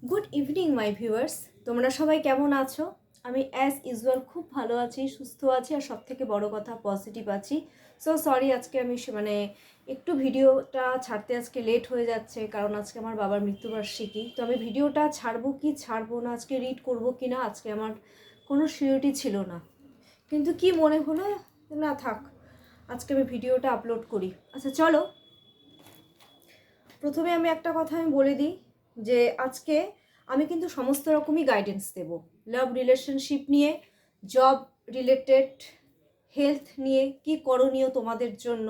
Good evening my viewers, তোমরা সবাই কেমন আছো? আমি অ্যাজ ইউজুয়াল খুব ভালো আছি, সুস্থ আছি, আর সব থেকে বড় কথা পজিটিভ আছি। সো সরি, আজকে আমি একটু ভিডিওটা ছাড়তে আজকে লেট হয়ে যাচ্ছে, কারণ আজকে আমার বাবার মৃত্যুবার্ষিকী। তো আমি ভিডিওটা ছাড়বো কি ছাড়বো না, আজকে রিড করবো কি না, আজকে আমার কোনো সিওরিটি ছিল না, কিন্তু কি মনে হলো না থাক, আজকে আমি ভিডিওটা আপলোড করি। আচ্ছা চলো, প্রথমে আমি একটা কথা আমি বলে দিই যে আজকে আমি কিন্তু সমস্ত রকমই গাইডেন্স দেব, লাভ রিলেশনশিপ নিয়ে, জব রিলেটেড, হেলথ নিয়ে, কি করণীয় তোমাদের জন্য,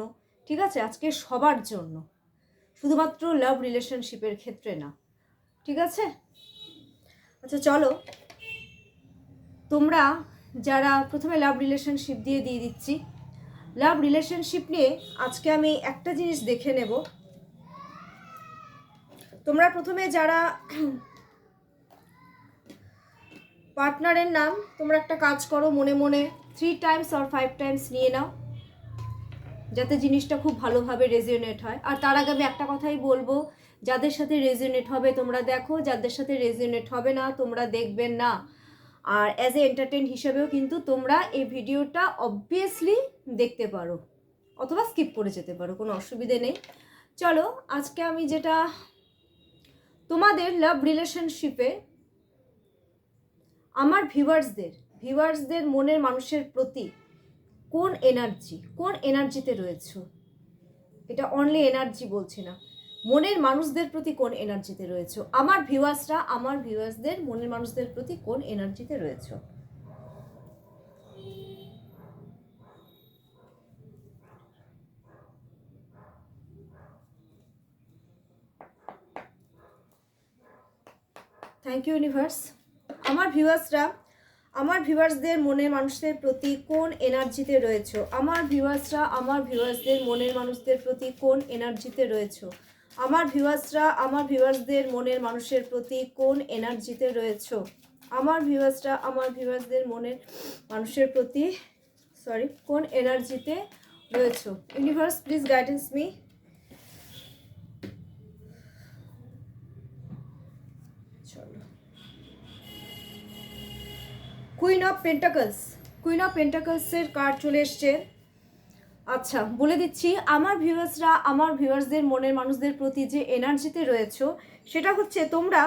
ঠিক আছে? আজকে সবার জন্য, শুধুমাত্র লাভ রিলেশনশিপের ক্ষেত্রে না, ঠিক আছে? আচ্ছা চলো, তোমরা যারা প্রথমে লাভ রিলেশনশিপ দিয়ে দিচ্ছি, লাভ রিলেশনশিপ নিয়ে আজকে আমি একটা জিনিস দেখে নেব। তোমরা প্রথমে যারা পার্টনারের নাম, তোমরা একটা কাজ করো, মনে মনে 3 টাইমস অর 5 টাইমস নিয়ে নাও, যাতে জিনিসটা খুব ভালোভাবে রেজিওনেট হয়। আর তার আগে আমি একটা কথাই বলবো, যাদের সাথে রেজিওনেট হবে তোমরা দেখো, যাদের সাথে রেজিওনেট হবে না তোমরা দেখবেন না। আর অ্যাজ এ এন্টারটেইন হিসাবেও কিন্তু তোমরা এই ভিডিওটা অবভিয়াসলি দেখতে পারো, অথবা স্কিপ করে যেতে পারো, কোনো অসুবিধে নেই। চলো, আজকে আমি যেটা তোমাদের লাভ রিলেশনশিপে আমার ভিউয়ার্সদের মনের মানুষের প্রতি কোন এনার্জিতে রয়েছো, এটা অনলি এনার্জি বলছি না, মনের মানুষদের প্রতি কোন এনার্জিতে রয়েছো, আমার ভিউয়ার্সদের মনের মানুষদের প্রতি কোন এনার্জিতে রয়েছো। Thank you universe. আমার ভিউয়ার্সদের মনের মানুষদের প্রতি কোন এনার্জিতে রয়েছো, আমার ভিউয়ার্সদের মনের মানুষদের প্রতি কোন এনার্জিতে রয়েছো, আমার ভিউয়ার্সদের মনের মানুষের প্রতি কোন এনার্জিতে রয়েছো, আমার ভিউয়ার্সদের মনের মানুষের প্রতি কোন এনার্জিতে রয়েছো। Universe please guidance me. চলো, কুইন অফ পেন্টাকলসের কার্ড চলে এসছে। আচ্ছা বলে দিচ্ছি, আমার ভিউয়ার্সদের মনের মানুষদের প্রতি যে এনার্জিতে রয়েছো, সেটা হচ্ছে তোমরা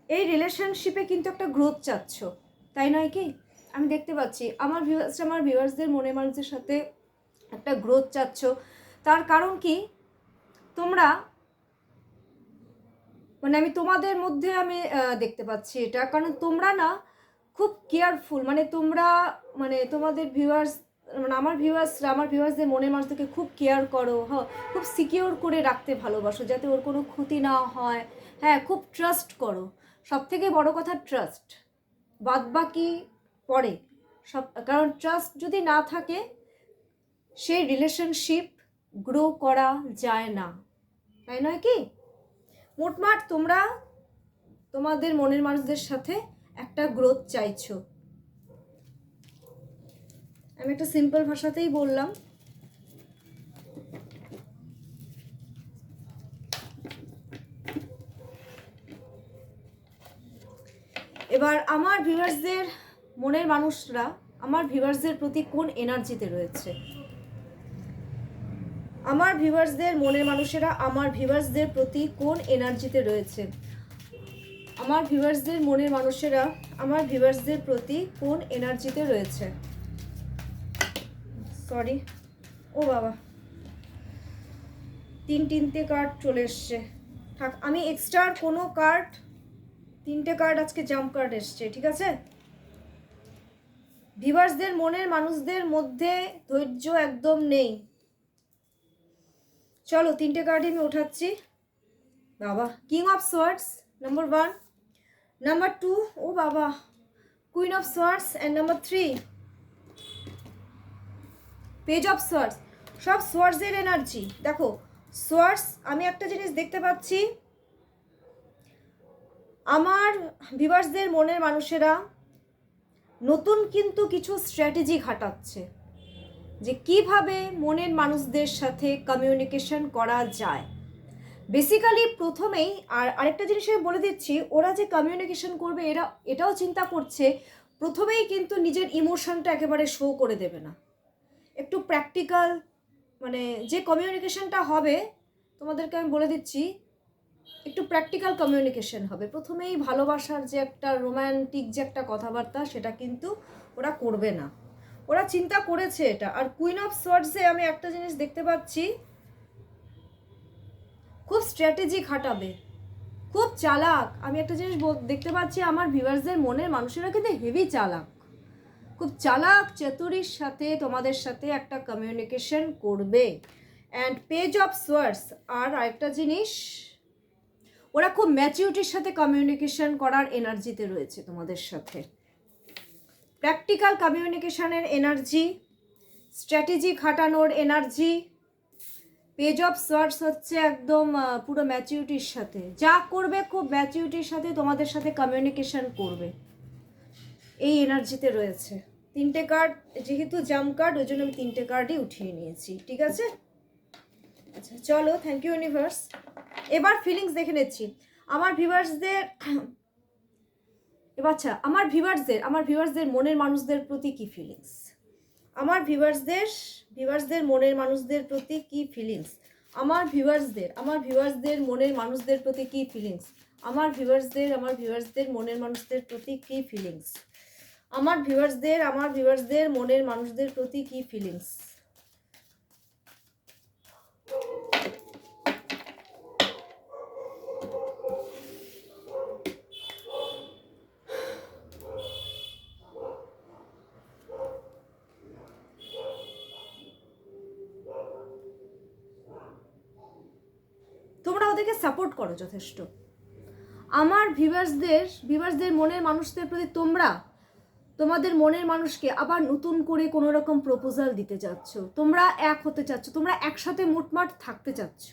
এই রিলেশনশিপে কিন্তু একটা গ্রোথ চাচ্ছ, তাই নয় কি? আমি দেখতে পাচ্ছি আমার ভিউয়ার্সদের মনের মানুষদের সাথে একটা গ্রোথ চাচ্ছ। তার কারণ কি, তোমরা আমি তোমাদের মধ্যে আমি দেখতে পাচ্ছি এটা, কারণ তোমরা না খুব কেয়ারফুল, তোমরা তোমাদের আমার ভিউয়ার্সদের মনের মানুষদেরকে খুব কেয়ার করো, হ্যাঁ, খুব সিকিওর করে রাখতে ভালোবাসো, যাতে ওর কোনো ক্ষতি না হয়। হ্যাঁ, খুব ট্রাস্ট করো, সব থেকে বড় কথা ট্রাস্ট, বাদ বাকি পরে সব, কারণ ট্রাস্ট যদি না থাকে সেই রিলেশনশিপ গ্রো করা যায় না, তাই নয় কি? মোটমাট তোমরা তোমাদের মনের মানুষদের সাথে একটা গ্রোথ চাইছো, আমি একটা সিম্পল ভাষাতেই বললাম। এবার আমার ভিউয়ার্সদের মনের মানুষরা আমার ভিউয়ার্সদের প্রতি কোন এনার্জিতে রয়েছে, আমার ভিউয়ার্সদের মনের মানুষেরা আমার ভিউয়ার্সদের প্রতি কোন এনার্জিতে রয়েছে, আমার ভিউয়ার্সদের মনের মানুষেরা আমার ভিউয়ার্সদের প্রতি কোন এনার্জিতে রয়েছে। সরি, ও বাবা, তিনটে কার্ড চলে এসছে। থাক, আমি এক্সট্রা কোনো কার্ড, 3টে কার্ড আজকে জাম্প কার্ড এসছে, ঠিক আছে? ভিউয়ার্সদের মনের মানুষদের মধ্যে ধৈর্য একদম নেই। চলো, 3টে কার্ডই আমি ওঠাচ্ছি। বাবা, king of swords number 1, number 2, ও বাবা, queen of swords, and number 3 page of swords. সব সোয়ার্ডসের এনার্জি দেখো। সোয়ার্ডস, আমি একটা জিনিস দেখতে পাচ্ছি, আমার ভিউয়ার্সদের মনের মানুষেরা নতুন কিন্তু কিছু স্ট্র্যাটেজি খাটাচ্ছে, যে কিভাবে মনের মানুষদের সাথে কমিউনিকেশন করা যায়, বেসিক্যালি প্রথমেই আর আরেকটা জিনিস আমি বলে দিচ্ছি, ওরা যে কমিউনিকেশন করবে এটাও চিন্তা করছে প্রথমেই কিন্তু নিজের ইমোশনটা একেবারে শো করে দেবে না, একটু প্র্যাকটিক্যাল, মানে যে কমিউনিকেশনটা হবে তোমাদেরকে আমি বলে দিচ্ছি একটু প্র্যাকটিক্যাল কমিউনিকেশন হবে। প্রথমেই ভালোবাসার যে একটা রোম্যান্টিক যে একটা কথাবার্তা সেটা কিন্তু ওরা করবে না, ওরা চিন্তা করেছে এটা। আর কুইন অফ সোয়ার্ডসে আমি একটা জিনিস দেখতে পাচ্ছি, খুব স্ট্র্যাটেজি খাটাবে, খুব চালাক। আমি একটা জিনিস দেখতে পাচ্ছি, আমার ভিউয়ার্সদের মনের মানুষেরা কিন্তু হেভি চালাক, খুব চালাক চতুরির সাথে তোমাদের সাথে একটা কমিউনিকেশন করবে। অ্যান্ড পেজ অফ সোয়ার্ডস আর আরেকটা জিনিস, ওরা খুব ম্যাচিউরিটির সাথে কমিউনিকেশন করার এনার্জিতে রয়েছে তোমাদের সাথে, প্র্যাকটিক্যাল কমিউনিকেশনের এনার্জি, স্ট্র্যাটেজি খাটানোর এনার্জি। পেজ অফ সোয়ার্ডস হচ্ছে একদম পুরো ম্যাচিউরিটির সাথে যা করবে, খুব ম্যাচিউরিটির সাথে তোমাদের সাথে কমিউনিকেশন করবে, এই এনার্জিতে রয়েছে। 3টে কার্ড, যেহেতু জাম কার্ড ওই জন্য আমি 3টে কার্ডই উঠিয়ে নিয়েছি, ঠিক আছে? আচ্ছা চলো, থ্যাংক ইউ ইউনিভার্স। এবার ফিলিংস দেখে নিচ্ছি আমার ভিউয়ার্সদের। এবার আচ্ছা, আমার ভিউয়ার্সদের মনের মানুষদের প্রতি কি ফিলিংস, আমার ভিউয়ার্সদের মনের মানুষদের প্রতি কি ফিলিংস, আমার ভিউয়ার্সদের মনের মানুষদের প্রতি কি ফিলিংস, আমার ভিউয়ার্সদের মনের মানুষদের প্রতি কি ফিলিংস, আমার ভিউয়ার্সদের মনের মানুষদের প্রতি কি ফিলিংস। তোমরা ওদেরকে সাপোর্ট করো যথেষ্ট। আমার ভিউয়ার্সদের মনের মানুষদের প্রতি তোমাদের মনের মানুষকে আবার নতুন করে কোনো রকম প্রপোজাল দিতে চাচ্ছ, তোমরা এক হতে চাচ্ছ, তোমরা একসাথে মোটমাট থাকতে চাচ্ছ,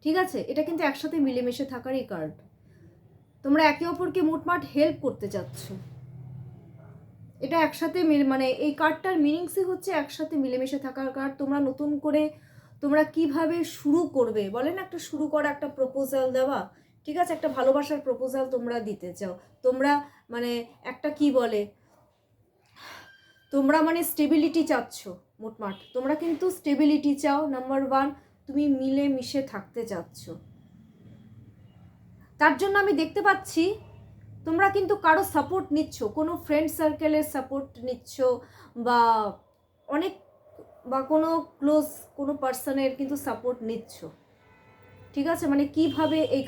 ঠিক আছে? এটা কিন্তু একসাথে মিলেমিশে থাকারই কার্ড, তোমরা একে অপরকে মোটমাট হেল্প করতে চাচ্ছ, এটা একসাথে মানে এই কার্ডটার মিনিংসই হচ্ছে একসাথে মিলেমিশে থাকার কার্ড। তোমরা নতুন করে তোমরা কিভাবে শুরু করবে, বলেন একটা শুরু করা, একটা প্রপোজাল দেওয়া, ঠিক আছে? একটা ভালোবাসার প্রপোজাল তোমরা দিতে চাও, তোমরা মানে একটা কি বলে, তোমরা মানে স্টেবিলিটি চাচ্ছ মোটমাট, তোমরা কিন্তু স্টেবিলিটি চাও। নাম্বার 1, তুমি মিলে মিশে থাকতে চাচ্ছ, তার জন্য আমি দেখতে পাচ্ছি তোমরা কিন্তু কারো সাপোর্ট নিচ্ছ, কোনো ফ্রেন্ড সার্কেলের সাপোর্ট নিচ্ছ, বা কোনো ক্লোজ কোনো পার্সনের কিন্তু সাপোর্ট নিচ্ছ, ঠিক আছে? মানে কিভাবে এই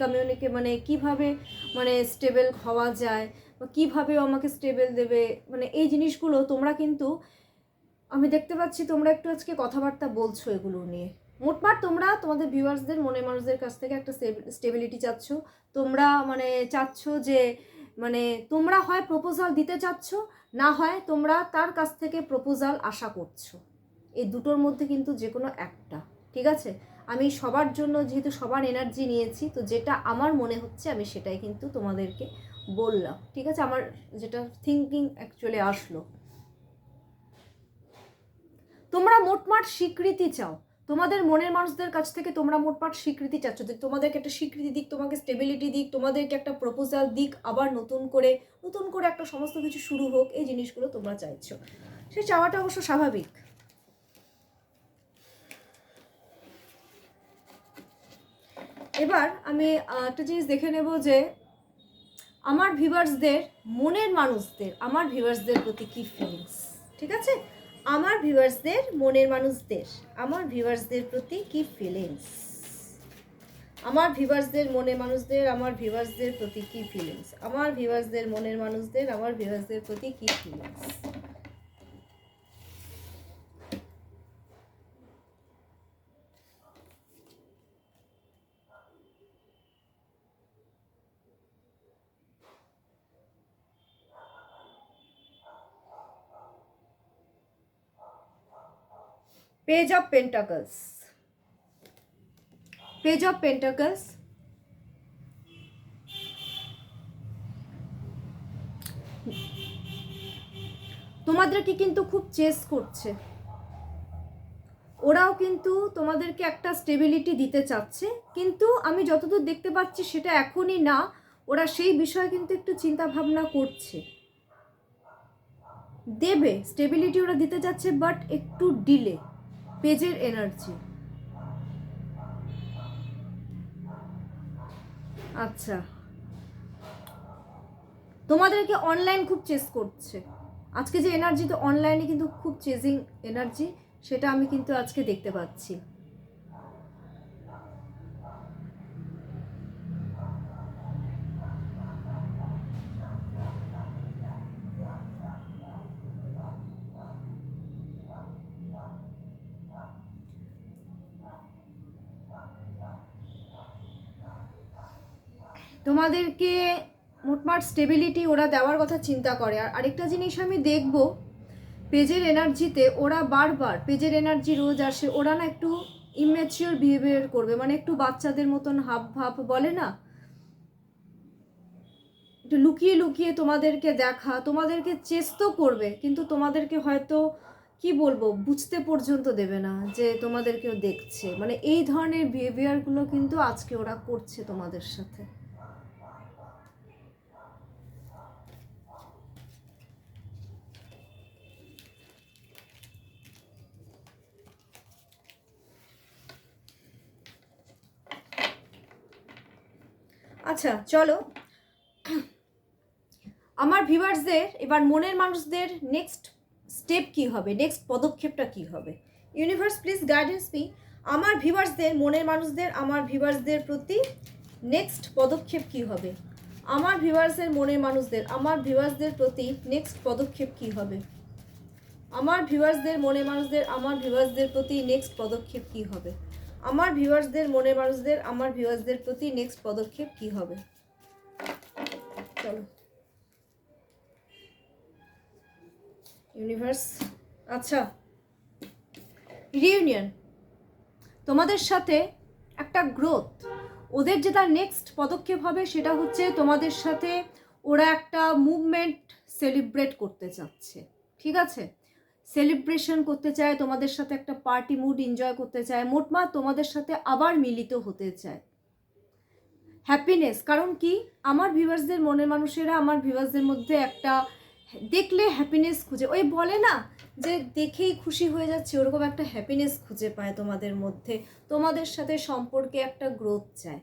মানে কিভাবে মানে স্টেবল হওয়া যায়, বা কীভাবে আমাকে স্টেবল দেবে, মানে এই জিনিসগুলো তোমরা কিন্তু আমি দেখতে পাচ্ছি তোমরা একটু আজকে কথাবার্তা বলছো এগুলো নিয়ে। মোটমাট তোমরা তোমাদের ভিউয়ার্সদের মনে মানুষদের কাছ থেকে একটা স্টেবিলিটি চাচ্ছ, তোমরা মানে চাচ্ছ যে মানে তোমরা হয় প্রপোজাল দিতে চাচ্ছ, না হয় তোমরা তার কাছ থেকে প্রপোজাল আশা করছো, এই দুটোর মধ্যে কিন্তু যে কোনো একটা, ঠিক আছে? আমি সবার জন্য যেহেতু সবার এনার্জি নিয়েছি, তো যেটা আমার মনে হচ্ছে আমি সেটাই কিন্তু তোমাদেরকে বললাম, ঠিক আছে? আমার যেটা থিঙ্কিং অ্যাকচুয়ালি আসলো, তোমরা মোটমাট স্বীকৃতি চাও, তোমাদের মনের মানুষদের কাছ থেকে তোমরা মোটমাট স্বীকৃতি চাচ্ছ, যে তোমাদেরকে একটা স্বীকৃতি দিক, তোমাকে স্টেবিলিটি দিক, তোমাদেরকে একটা প্রপোজাল দিক, আবার নতুন করে একটা সমস্ত কিছু শুরু হোক, এই জিনিসগুলো তোমরা চাইছো। সেই চাওয়াটা অবশ্য স্বাভাবিক। এবার আমি একটা জিনিস দেখে নেব যে আমার ভিউয়ার্সদের মনের মানুষদের আমার ভিউয়ার্সদের প্রতি কি ফিলিংস, ঠিক আছে? আমার ভিউয়ার্সদের মনের মানুষদের আমার ভিউয়ার্সদের প্রতি কি ফিলিংস, আমার ভিউয়ার্সদের মনের মানুষদের আমার ভিউয়ার্সদের প্রতি কি ফিলিংস, আমার ভিউয়ার্সদের মনের মানুষদের আমার ভিউয়ার্সদের প্রতি কি feelings. Page of Pentacles, Page of Pentacles, তোমাদেরকে কিন্তু খুব চেস করছে, ওরাও কিন্তু তোমাদেরকে একটা স্টেবিলিটি দিতে চাচ্ছে, কিন্তু আমি যতদূর দেখতে পাচ্ছি সেটা এখনই না, ওরা সেই বিষয়ে কিন্তু একটু চিন্তা ভাবনা করছে। দেবে স্টেবিলিটি, ওরা দিতে চাচ্ছে, বাট একটু ডিলে। পেজের এনার্জি। আচ্ছা, তোমাদেরকে অনলাইন খুব চেস করছে আজকে, যে এনার্জি, তো অনলাইনে কিন্তু খুব চেজিং এনার্জি, সেটা আমি কিন্তু আজকে দেখতে পাচ্ছি। তোমাদেরকে মোটমাট স্টেবিলিটি ওরা দেওয়ার কথা চিন্তা করে। আর আরেকটা জিনিস আমি দেখব, পেজের এনার্জিতে ওরা বারবার, পেজের এনার্জি রোজ আসে, ওরা না একটু ইম্যাচিওর বিহেভিয়ার করবে, মানে একটু বাচ্চাদের মতন হাব ভাব বলে না, একটু লুকিয়ে লুকিয়ে তোমাদেরকে দেখা, তোমাদেরকে চেষ্টা করবে, কিন্তু তোমাদেরকে হয়তো কি বলবো বুঝতে পর্যন্ত দেবে না যে তোমাদেরকেও দেখছে। মানে এই ধরনের বিহেভিয়ারগুলো কিন্তু আজকে ওরা করছে তোমাদের সাথে। আচ্ছা চলো, আমার ভিউয়ার্সদের এবার মনের মানুষদের নেক্সট স্টেপ কি হবে, নেক্সট পদক্ষেপটা কি হবে। Universe please guidance me. আমার ভিউয়ার্সদের, মনের মানুষদের, আমার ভিউয়ার্সদের প্রতি নেক্সট পদক্ষেপ কি হবে। আমার ভিউয়ার্সের, মনের মানুষদের, আমার ভিউয়ার্সদের প্রতি নেক্সট পদক্ষেপ কি হবে। আমার ভিউয়ার্সদের, মনের মানুষদের, আমার ভিউয়ার্সদের প্রতি নেক্সট পদক্ষেপ কি হবে। আমার ভিউয়ার্সদের, মনের মানুষদের, আমার ভিউয়ার্সদের প্রতি নেক্সট পদক্ষেপ কি হবে। চলো ইউনিভার্স। আচ্ছা, রিইউনিয়ন, তোমাদের সাথে একটা গ্রোথ, ওদের যেটা নেক্সট পদক্ষেপ হবে সেটা হচ্ছে তোমাদের সাথে ওরা একটা মুভমেন্ট সেলিব্রেট করতে চাচ্ছে, ঠিক আছে, সেলিব্রেশন করতে চায়, তোমাদের সাথে একটা পার্টি মুড এনজয় করতে চায়, মোটমাট তোমাদের সাথে আবার মিলিত হতে চায়। হ্যাপিনেস, কারণ কি আমার ভিউয়ার্সদের, মনের মানুষেরা আমার ভিউয়ার্সদের মধ্যে একটা দেখলে হ্যাপিনেস খুঁজে, ওই বলে না যে দেখেই খুশি হয়ে যাচ্ছে, ওরকম একটা হ্যাপিনেস খুঁজে পায় তোমাদের মধ্যে, তোমাদের সাথে সম্পর্কে একটা গ্রোথ চায়।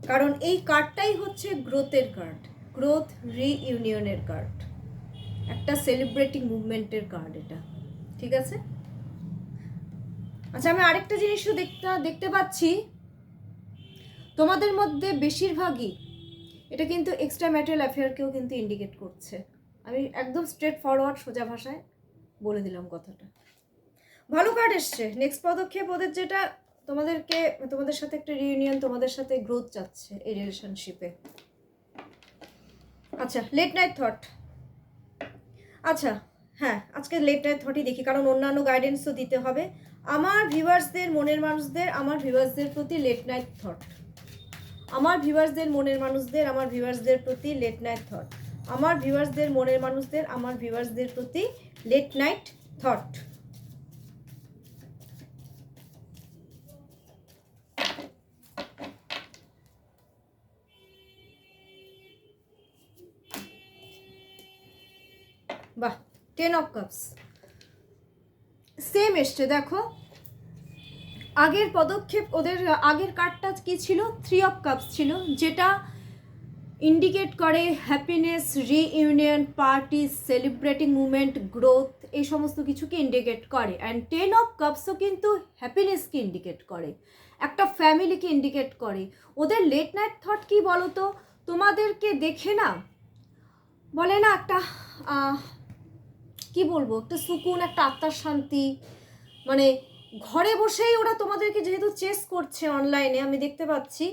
কারণ এই কার্ডটাই হচ্ছে গ্রোথের কার্ড, গ্রোথ রিইউনিয়নের কার্ড, একটা সেলিব্রেটিং মুভমেন্টের কার্ড এটা, ঠিক আছে। আচ্ছা, আমি আরেকটা জিনিসও দেখতে পাচ্ছি, তোমাদের মধ্যে বেশিরভাগই, এটা কিন্তু এক্সট্রা ম্যারিটাল অ্যাফেয়ারকেও কিন্তু ইন্ডিকেট করছে। আমি একদম স্ট্রেট ফরওয়ার্ড সোজা ভাষায় বলে দিলাম কথাটা। ভালো কার্ড এসছে। নেক্সট পদক্ষেপ ওদের যেটা, তোমাদেরকে, তোমাদের সাথে একটা রিউনিয়ন, তোমাদের সাথে গ্রোথ চাচ্ছে এই রিলেশনশিপে। আচ্ছা, লেট নাইট থট। আচ্ছা হ্যাঁ, আজকে লেট নাইট থটই দেখি, কারণ অন্যান্য গাইডেন্সও দিতে হবে। আমার ভিউয়ার্সদের, মনের মানুষদের, আমার ভিউয়ার্সদের প্রতি লেট নাইট থট। আমার ভিউয়ার্সদের, মনের মানুষদের, আমার ভিউয়ার্সদের প্রতি লেট নাইট থট। আমার ভিউয়ার্সদের, মনের মানুষদের, আমার ভিউয়ার্সদের প্রতি লেট নাইট থট। বাহ, 10 অফ কাপস সেম এসছে। দেখো আগের পদক্ষেপ, ওদের আগের কার্ডটা কি ছিল, 3 অফ কাপস ছিল, যেটা ইন্ডিকেট করে happiness, reunion, party, celebrating movement, growth, এই সমস্ত কিছুকে ইন্ডিকেট করে। অ্যান্ড 10 অফ কাপসও কিন্তু হ্যাপিনেসকে ইন্ডিকেট করে, একটা ফ্যামিলিকে ইন্ডিকেট করে। ওদের লেট নাইট থট কি বলো তো, তোমাদেরকে দেখে না বলে না একটা কি বলবো, একটা সুকুন, একটা আত্মার শান্তি, মানে ঘরে বসেই ওরা তোমাদেরকে যেহেতু চেস করছে অনলাইনে, আমি দেখতে পাচ্ছি,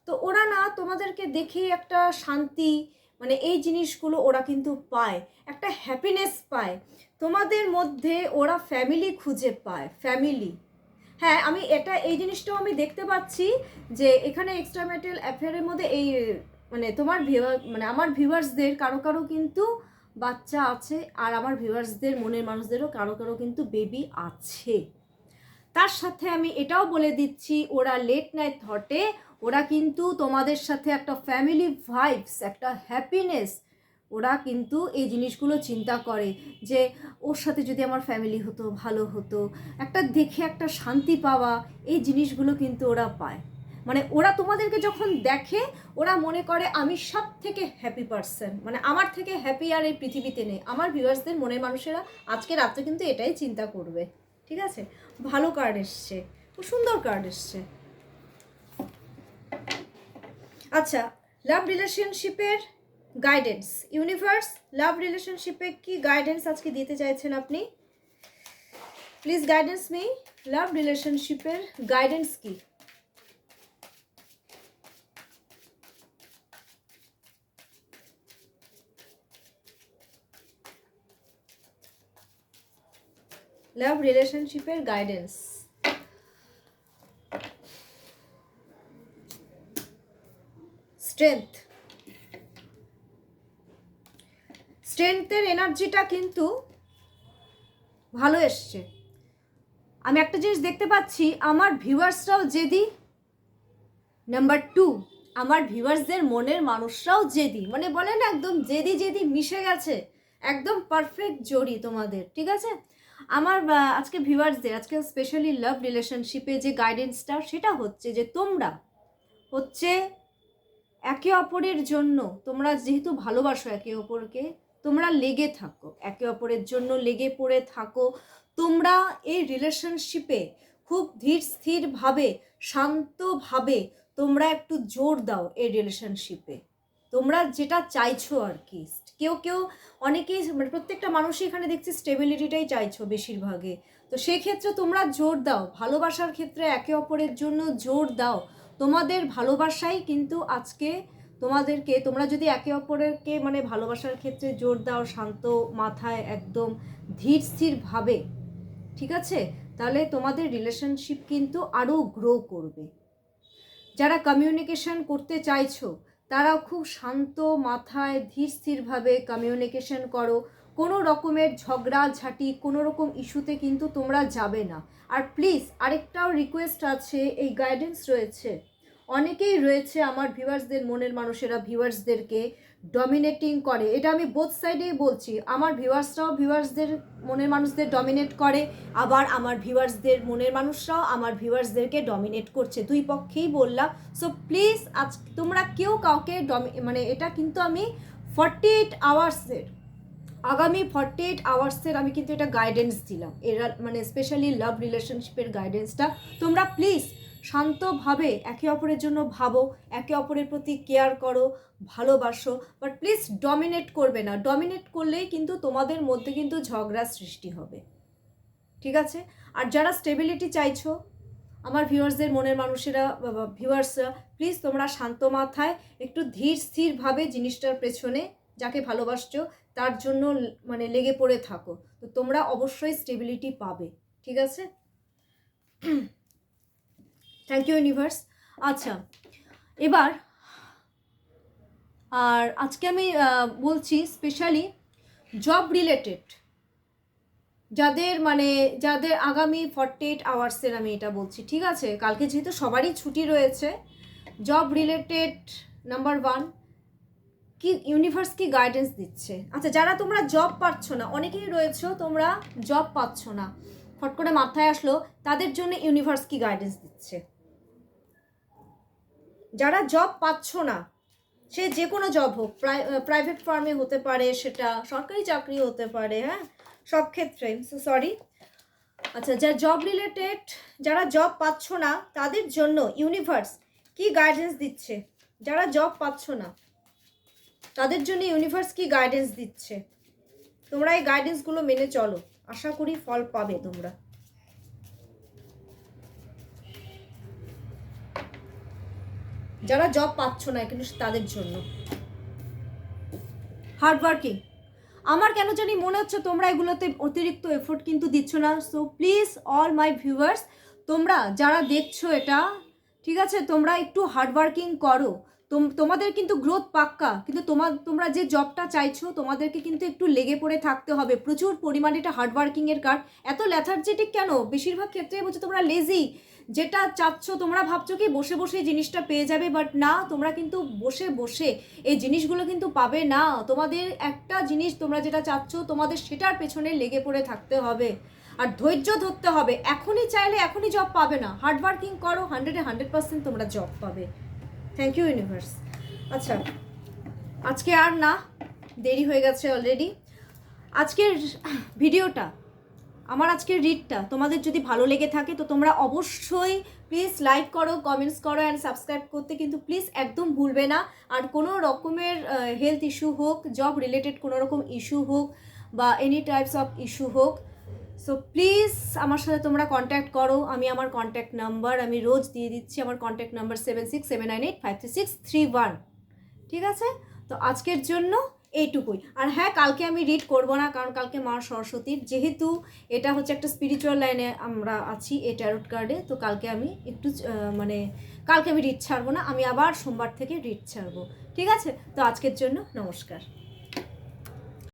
তো ওরা না তোমাদেরকে দেখেই একটা শান্তি, মানে এই জিনিসগুলো ওরা কিন্তু পায়, একটা হ্যাপিনেস পায় তোমাদের মধ্যে, ওরা ফ্যামিলি খুঁজে পায়, ফ্যামিলি। হ্যাঁ, আমি এটা, এই জিনিসটাও আমি দেখতে পাচ্ছি যে এখানে এক্সট্রা ম্যারিটাল অ্যাফেয়ারের মধ্যে এই মানে তোমার মানে আমার ভিউয়ার্সদের কারো কারো কিন্তু বাচ্চা আছে, আর আমার ভিউয়ার্সদের মনের মানুষদেরও কারো কারো কিন্তু বেবি আছে। তার সাথে আমি এটাও বলে দিচ্ছি, ওরা লেট নাইট থটে ওরা কিন্তু তোমাদের সাথে একটা ফ্যামিলি ভাইবস, একটা হ্যাপিনেস, ওরা কিন্তু এই জিনিসগুলো চিন্তা করে যে ওর সাথে যদি আমার ফ্যামিলি হতো ভালো হতো, একটা দেখে একটা শান্তি পাওয়া, এই জিনিসগুলো কিন্তু ওরা পায়। মানে ওরা তোমাদেরকে যখন দেখে ওরা মনে করে আমি সব থেকে হ্যাপি পারসন, মানে আমার থেকে হ্যাপি আর এই পৃথিবীতে নেই। আমার ভিউয়ার্সদের মনের মানুষেরা আজকে রাত্রে কিন্তু এটাই চিন্তা করবে। ঠিক আছে, ভালো কার্ড এসছে, খুব সুন্দর কার্ড এসছে। আচ্ছা, লাভ রিলেশনশিপের গাইডেন্স, ইউনিভার্স লাভ রিলেশনশিপে কি গাইডেন্স আজকে দিতে চাইছেন আপনি? প্লিজ গাইডেন্স মি, লাভ রিলেশনশিপের গাইডেন্স কি? লাভ রিলেশনশিপের গাইডেন্স। স্ট্রেংথ, স্ট্রেংথের এনার্জিটা কিন্তু ভালো এসছে। আমি একটা জিনিস দেখতে পাচ্ছি, আমার ভিউয়ার্সরাও জেদি। নাম্বার 2, আমার ভিউয়ার্সদের মনের মানুষরাও জেদি, মানে বলে না একদম জেদি জেদি মিশে গেছে, একদম পারফেক্ট জড়ি তোমাদের। ঠিক আছে, আমার আজকে ভিউয়ার্সদের আজকে স্পেশালি লাভ রিলেশনশিপে যে গাইডেন্সটা সেটা হচ্ছে যে তোমরা হচ্ছে একে অপরের জন্য, তোমরা যেহেতু ভালোবাসো একে অপরকে, তোমরা লেগে থাকো, একে অপরের জন্য লেগে পড়ে থাকো। তোমরা এই রিলেশনশিপে খুব ধীর স্থিরভাবে শান্তভাবে তোমরা একটু জোর দাও এই রিলেশনশিপে, তোমরা যেটা চাইছো আর কি। কেউ কেউ অনেকেই, মানে প্রত্যেকটা মানুষই এখানে দেখছি স্টেবিলিটিটাই চাইছো বেশিরভাগে। তো সেক্ষেত্রে তোমরা জোর দাও, ভালোবাসার ক্ষেত্রে একে অপরের জন্য জোর দাও। তোমাদের ভালোবাসাই কিন্তু আজকে তোমাদেরকে, তোমরা যদি একে অপরকে মানে ভালোবাসার ক্ষেত্রে জোর দাও শান্ত মাথায় একদম ধীর স্থিরভাবে, ঠিক আছে, তাহলে তোমাদের রিলেশনশিপ কিন্তু আরও গ্রো করবে। যারা কমিউনিকেশন করতে চাইছো তারা খুব শান্ত মাথায় ধীর স্থিরভাবে কমিউনিকেশন করো। কোনো রকমের ঝগড়াঝাটি, কোনো রকম ইস্যুতে কিন্তু তোমরা যাবে না। আর প্লিজ আরেকটাও রিকোয়েস্ট আছে, এই গাইডেন্স রয়েছে, অনেকেই রয়েছে আমার ভিউয়ার্সদের মনের মানুষেরা ভিউয়ার্সদেরকে ডমিনেটিং করে। এটা আমি বোথ সাইডেই বলছি, আমার ভিউয়ার্সরাও ভিউয়ার্সদের মনের মানুষদের ডমিনেট করে, আবার আমার ভিউয়ার্সদের মনের মানুষরাও আমার ভিউয়ার্সদেরকে ডমিনেট করছে, দুই পক্ষেই বললাম। সো প্লিজ আজ তোমরা কেউ কাউকে মানে এটা কিন্তু আমি 48 আওয়ার্সের, আগামী 48 আওয়ার্সের আমি কিন্তু এটা গাইডেন্স দিলাম, এরা মানে স্পেশালি লাভ রিলেশনশিপের গাইডেন্সটা। তোমরা প্লিজ শান্তভাবে একে অপরের জন্য ভাবো, একে অপরের প্রতি কেয়ার করো, ভালোবাসো, বাট প্লিজ ডমিনেট করবে না। ডমিনেট করলেই কিন্তু তোমাদের মধ্যে কিন্তু ঝগড়া সৃষ্টি হবে। ঠিক আছে, আর যারা স্টেবিলিটি চাইছো আমার ভিউয়ার্সদের মনের মানুষেরা, ভিউয়ার্সরা, প্লিজ তোমরা শান্ত মাথায় একটু ধীর স্থিরভাবে জিনিসটার পেছনে যাকে ভালোবাসছো তার জন্য মানে লেগে পড়ে থাকো, তো তোমরা অবশ্যই স্টেবিলিটি পাবে। ঠিক আছে, থ্যাংক ইউ ইউনিভার্স। আচ্ছা, এবার আর আজকে আমি বলছি স্পেশালি জব রিলেটেড যাদের, মানে যাদের আগামী 48 আওয়ার্সের আমি এটা বলছি। ঠিক আছে, কালকে যেহেতু সবারই ছুটি রয়েছে, জব রিলেটেড নাম্বার 1 কি ইউনিভার্স কি গাইডেন্স দিচ্ছে। আচ্ছা, যারা তোমরা জব পাচ্ছ না, অনেকেই রয়েছো তোমরা জব পাচ্ছ না, ফট করে মাথায় আসলো, তাদের জন্য ইউনিভার্স কি গাইডেন্স দিচ্ছে। যারা জব পাচ্ছ না, সে যে কোনো জব হোক, প্রাইভেট ফার্মে হতে পারে, সেটা সরকারি চাকরি হতে পারে, হ্যাঁ সব ক্ষেত্রে, সরি। আচ্ছা, যা জব রিলেটেড, যারা জব পাচ্ছ না তাদের জন্য ইউনিভার্স কি গাইডেন্স দিচ্ছে। যারা জব পাচ্ছ না তাদের জন্য ইউনিভার্স কি গাইডেন্স দিচ্ছে, তোমরা এই গাইডেন্সগুলো মেনে চলো, আশা করি ফল পাবে তোমরা। যারা জব পাচ্ছ না কিন্তু তাদের জন্য হার্ডওয়ার্কিং, আমার কেন জানি মনে হচ্ছে তোমরা এগুলোতে অতিরিক্ত এফোর্ট কিন্তু দিচ্ছ না। So please all my viewers, তোমরা যারা দেখছো এটা, ঠিক আছে, তোমরা একটু হার্ডওয়ার্কিং করো, তোমাদের কিন্তু গ্রোথ পাক্কা, কিন্তু তোমরা যে জবটা চাইছো তোমাদেরকে কিন্তু একটু লেগে পড়ে থাকতে হবে, প্রচুর পরিমাণে এটা হার্ডওয়ার্কিংয়ের কার্ড। এত ল্যাথার্জেটিক কেন? বেশিরভাগ ক্ষেত্রে বলছে তোমরা লেজি, যেটা চাচ্ছ তোমরা ভাবছো কি বসে বসে জিনিসটা পেয়ে যাবে, বাট না, তোমরা কিন্তু বসে বসে এই জিনিসগুলো কিন্তু পাবে না। তোমাদের একটা জিনিস তোমরা যেটা চাচ্ছ তোমাদের সেটার পেছনে লেগে পড়ে থাকতে হবে, আর ধৈর্য ধরতে হবে। এখনই চাইলে এখনই জব পাবে না, হার্ডওয়ার্কিং করো, 100% তোমরা জব পাবে। Thank you universe. আচ্ছা, আজকে আর না, দেরি হয়ে গেছে অলরেডি। আজকের ভিডিওটা, আমার আজকের রিডটা তোমাদের যদি ভালো লেগে থাকে তো তোমরা অবশ্যই প্লিজ লাইক করো, কমেন্টস করো অ্যান্ড সাবস্ক্রাইব করতে কিন্তু প্লিজ একদম ভুলবে না। আর কোনো রকমের হেলথ ইস্যু হোক, জব রিলেটেড কোনো রকম ইস্যু হোক বা এনি টাইপস অফ ইস্যু হোক, সো প্লিজ আমার সাথে তোমরা কন্ট্যাক্ট করো। আমি আমার কন্ট্যাক্ট নাম্বার আমি রোজ দিয়ে দিচ্ছি। আমার কন্ট্যাক্ট নাম্বার 7679853631। ঠিক আছে, তো আজকের জন্য এইটুকুই। আর হ্যাঁ, কালকে আমি রিড করব না, কারণ কালকে মা সরস্বতীর, যেহেতু এটা হচ্ছে একটা স্পিরিচুয়াল লাইনে আমরা আছি এই ট্যারোট কার্ডে, তো কালকে আমি একটু কালকে আমি রিড ছাড়বো না, আমি আবার সোমবার থেকে রিড ছাড়বো। ঠিক আছে, তো আজকের জন্য নমস্কার।